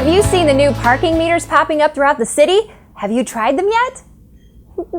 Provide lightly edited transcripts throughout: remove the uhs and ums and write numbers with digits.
Have you seen the new parking meters popping up throughout the city? Have you tried them yet?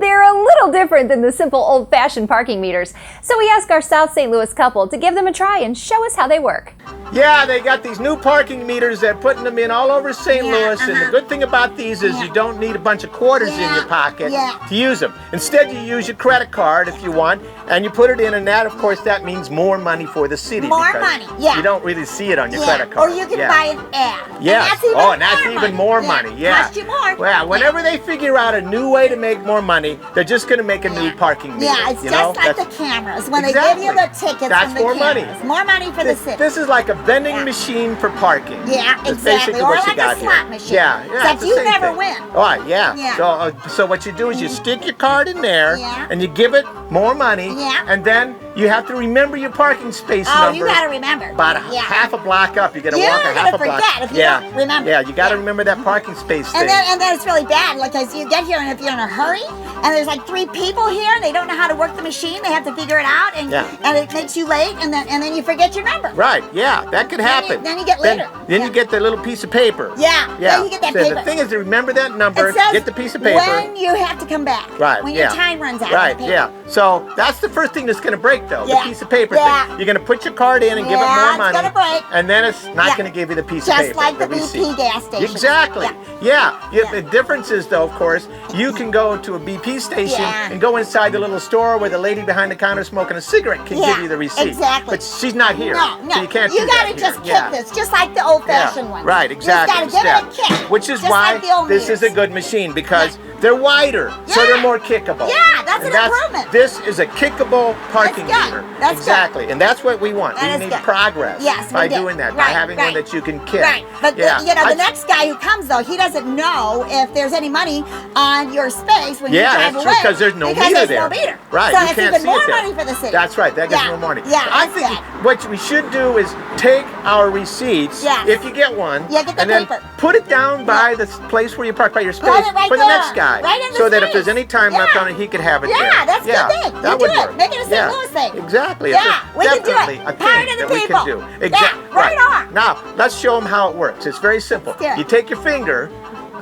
They're a little different than the simple old-fashioned parking meters, so we asked our South St. Louis couple to give them a try and show us how they work. Yeah, they got these new parking meters. They're putting them in all over St. Louis, and the good thing about these is you don't need a bunch of quarters in your pocket to use them. Instead, you use your credit card if you want, and you put it in, and that, of course, that means more money for the city. More money, You don't really see it on your credit card. Or you can buy an ad. Yes. And that's even more money. Yeah. Cost you more. Well, whenever they figure out a new way to make more money, they're just going to make a new parking meter. Yeah, it's just like the cameras. When they give you the tickets from the more money. More money for the city. This is like a vending machine for parking. Yeah, That's exactly. basically Or what like you got a slot here. machine. Yeah, Except it's the you same never thing. win. Oh, yeah. So what you do is you stick your card in there, and you give it more money, and then you have to remember your parking space number. Oh, you got to remember. About half a block up. You got to walk a half a block. You're going to forget if you don't remember. Yeah, you got to remember that parking space thing. And then it's really bad, because you get here, and if you're in a hurry, and there's like 3 people here, and they don't know how to work the machine, they have to figure it out, and it makes you late, and then you forget your number. Right, yeah, that could happen. Then you get later. Then you get the little piece of paper. Yeah, then you get that paper. The thing is to remember that number, it says get the piece of paper. when you have to come back. Right, when your time runs out. Right, So that's the first thing that's going to break, though, the piece of paper thing. You're going to put your card in and give it more money. It's going to break. And then it's not going to give you the piece of paper. Just like the receipt. BP gas station. Exactly. The difference is, though, of course, you can go to a BP station and go inside the little store where the lady behind the counter smoking a cigarette can give you the receipt. Exactly. But she's not here. No. So you can't do that. You got to just kick this, just like the old-fashioned one. Right, exactly. You just got to give it a kick. Which is just why like the old this is a good machine, because they're wider, so they're more kickable. Yeah, that's an improvement. This is a kickable parking meter. That's exactly, and that's what we want. That we is need progress by doing that, by having one that you can kick. Right, but the next guy who comes, though, he doesn't know if there's any money on your space when you drive away. Yeah, that's true, because there's no meter there. No meter. Right, so you it's can't even see more it there. money for the city. That's right, that gets more money. Yeah, I think what we should do is take our receipts, if you get one, get the and then paper. put it down by the place where you park, by your space, right for the there, next guy, right in the so that if space. there's any time left on it, he could have it there. Yeah, that's a good thing. That would work. Make it a St. Louis thing. Exactly. Yeah, we can do definitely it. a Power thing to the that we people. can do. Exactly. Yeah, right on. Now, let's show them how it works. It's very simple. You take your finger,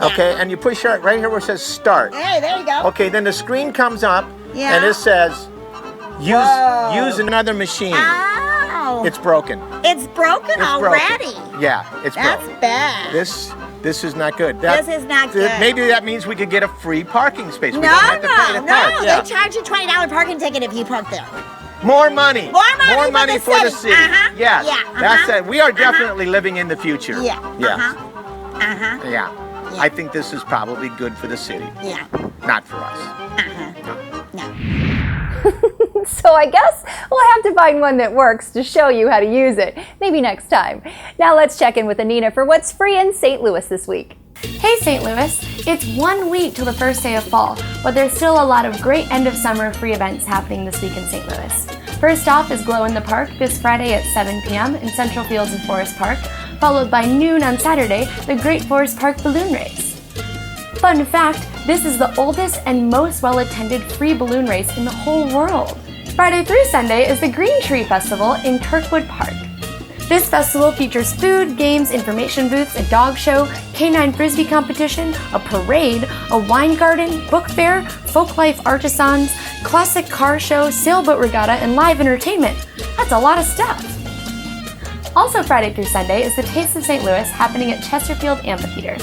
and you push right here where it says start. Hey, there you go. Okay, then the screen comes up, and it says, use another machine. Oh. It's broken. It's broken already. Yeah, it's broken. That's bad. This is not good. This is not good. Maybe that means we could get a free parking space. No, we don't have to pay to park. They charge you $20 parking ticket if you park there. More money. More money for the city. Yes. That's it. We are definitely living in the future. Yeah. Yeah. I think this is probably good for the city. Yeah. Not for us. No. So I guess we'll have to find one that works to show you how to use it. Maybe next time. Now let's check in with Anina for what's free in St. Louis this week. Hey St. Louis, it's 1 week till the first day of fall, but there's still a lot of great end of summer free events happening this week in St. Louis. First off is Glow in the Park this Friday at 7 p.m. in Central Fields and Forest Park, followed by noon on Saturday, the Great Forest Park Balloon Race. Fun fact, this is the oldest and most well-attended free balloon race in the whole world. Friday through Sunday is the Green Tree Festival in Kirkwood Park. This festival features food, games, information booths, a dog show, canine frisbee competition, a parade, a wine garden, book fair, folklife artisans, classic car show, sailboat regatta, and live entertainment. That's a lot of stuff. Also Friday through Sunday is the Taste of St. Louis happening at Chesterfield Amphitheater.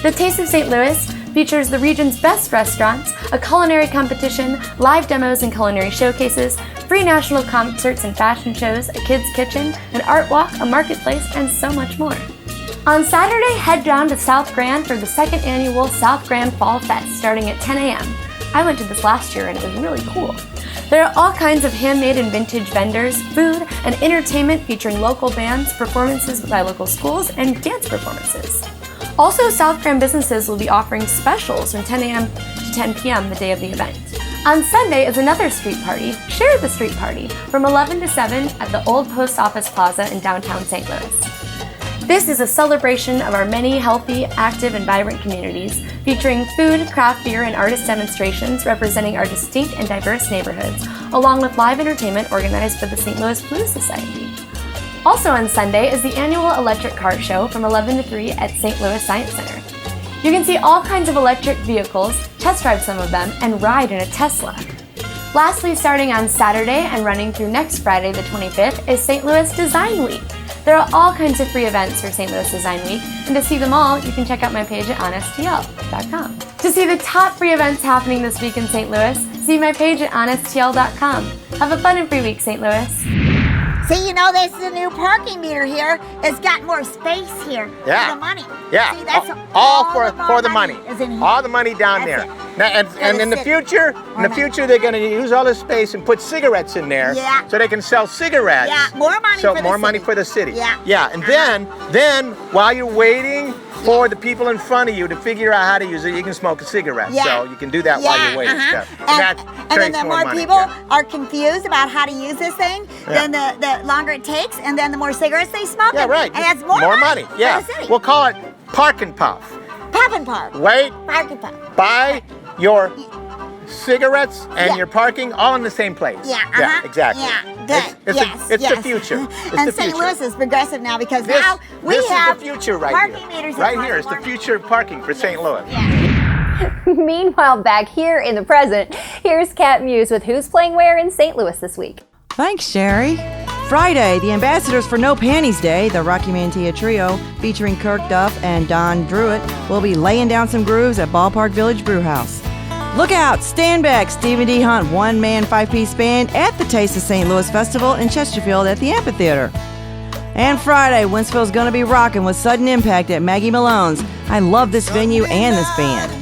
The Taste of St. Louis features the region's best restaurants, a culinary competition, live demos and culinary showcases, free national concerts and fashion shows, a kids' kitchen, an art walk, a marketplace, and so much more. On Saturday, head down to South Grand for the 2nd annual South Grand Fall Fest starting at 10 a.m. I went to this last year and it was really cool. There are all kinds of handmade and vintage vendors, food, and entertainment featuring local bands, performances by local schools, and dance performances. Also, South Grand businesses will be offering specials from 10 a.m. to 10 p.m. the day of the event. On Sunday is another street party, Share the Street Party, from 11 to 7 at the Old Post Office Plaza in downtown St. Louis. This is a celebration of our many healthy, active, and vibrant communities, featuring food, craft beer, and artist demonstrations representing our distinct and diverse neighborhoods, along with live entertainment organized by the St. Louis Blues Society. Also on Sunday is the annual electric car show from 11 to 3 at St. Louis Science Center. You can see all kinds of electric vehicles, test drive some of them, and ride in a Tesla. Lastly, starting on Saturday and running through next Friday the 25th is St. Louis Design Week. There are all kinds of free events for St. Louis Design Week, and to see them all, you can check out my page at OnStL.com. To see the top free events happening this week in St. Louis, see my page at OnStL.com. Have a fun and free week, St. Louis. See, you know, this is a new parking meter here. It's got more space here for the money. Yeah, See, that's all for the money. Is in here. All the money down there. Now, and in the future, they're going to use all this space and put cigarettes in there, so they can sell cigarettes. Yeah, more money. So for more the money city. for the city. Yeah. And then while you're waiting for the people in front of you to figure out how to use it, you can smoke a cigarette. So you can do that while you're waiting. And then the more money. people are confused about how to use this thing, then the longer it takes, and then the more cigarettes they smoke. Yeah, right. And that's more money. Yeah. For the city. We'll call it Park and Puff. Puff and Park. Wait. Park and Puff. Buy your cigarettes and your parking all in the same place. Yeah, exactly. Yeah, good. It's the future. It's and the St. future. Louis is progressive now because now we this have is the future right parking here. meters. Right here is the future of parking for St. Louis. Meanwhile, back here in the present, here's Kat Muse with Who's Playing Where in St. Louis this week. Thanks, Sherry. Friday, the ambassadors for No Panties Day, the Rocky Mantilla Trio, featuring Kirk Duff and Don Druitt, will be laying down some grooves at Ballpark Village Brewhouse. Look out, Stand Back, Stephen D. Hunt, one-man, five-piece band at the Taste of St. Louis Festival in Chesterfield at the Amphitheater. And Friday, Wentzville's going to be rocking with Sudden Impact at Maggie Malone's. I love this venue and this band.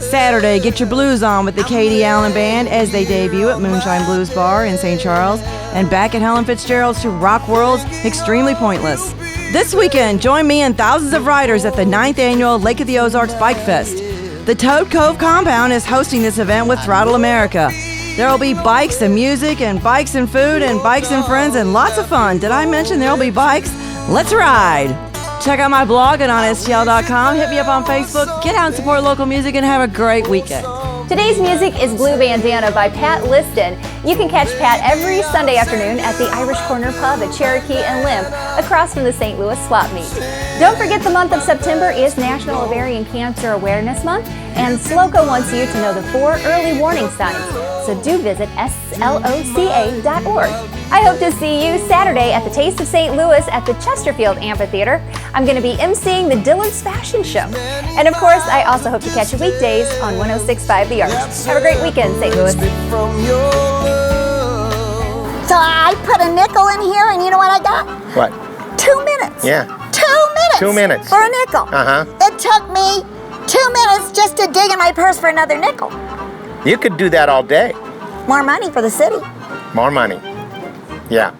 Saturday, get your blues on with the Katie Allen Band as they debut at Moonshine Blues Bar in St. Charles and back at Helen Fitzgerald's to rock world's Extremely Pointless. This weekend, join me and thousands of riders at the 9th Annual Lake of the Ozarks Bike Fest. The Toad Cove Compound is hosting this event with Throttle America. There will be bikes and music and bikes and food and bikes and friends and lots of fun. Did I mention there will be bikes? Let's ride! Check out my blog at OnStL.com. Hit me up on Facebook. Get out and support local music and have a great weekend. Today's music is Blue Bandana by Pat Liston. You can catch Pat every Sunday afternoon at the Irish Corner Pub at Cherokee and Limp, across from the St. Louis Swap Meet. Don't forget the month of September is National Ovarian Cancer Awareness Month, and SLOCA wants you to know the 4 early warning signs, so do visit sloca.org. I hope to see you Saturday at the Taste of St. Louis at the Chesterfield Amphitheater. I'm going to be emceeing the Dillard's Fashion Show. And of course, I also hope to catch you weekdays on 106.5 The Arch. Have a great weekend, St. Louis. So I put a nickel in here, and you know what I got? What? 2 minutes. Yeah. 2 minutes. 2 minutes. For a nickel. It took me 2 minutes just to dig in my purse for another nickel. You could do that all day. More money for the city. More money. Yeah.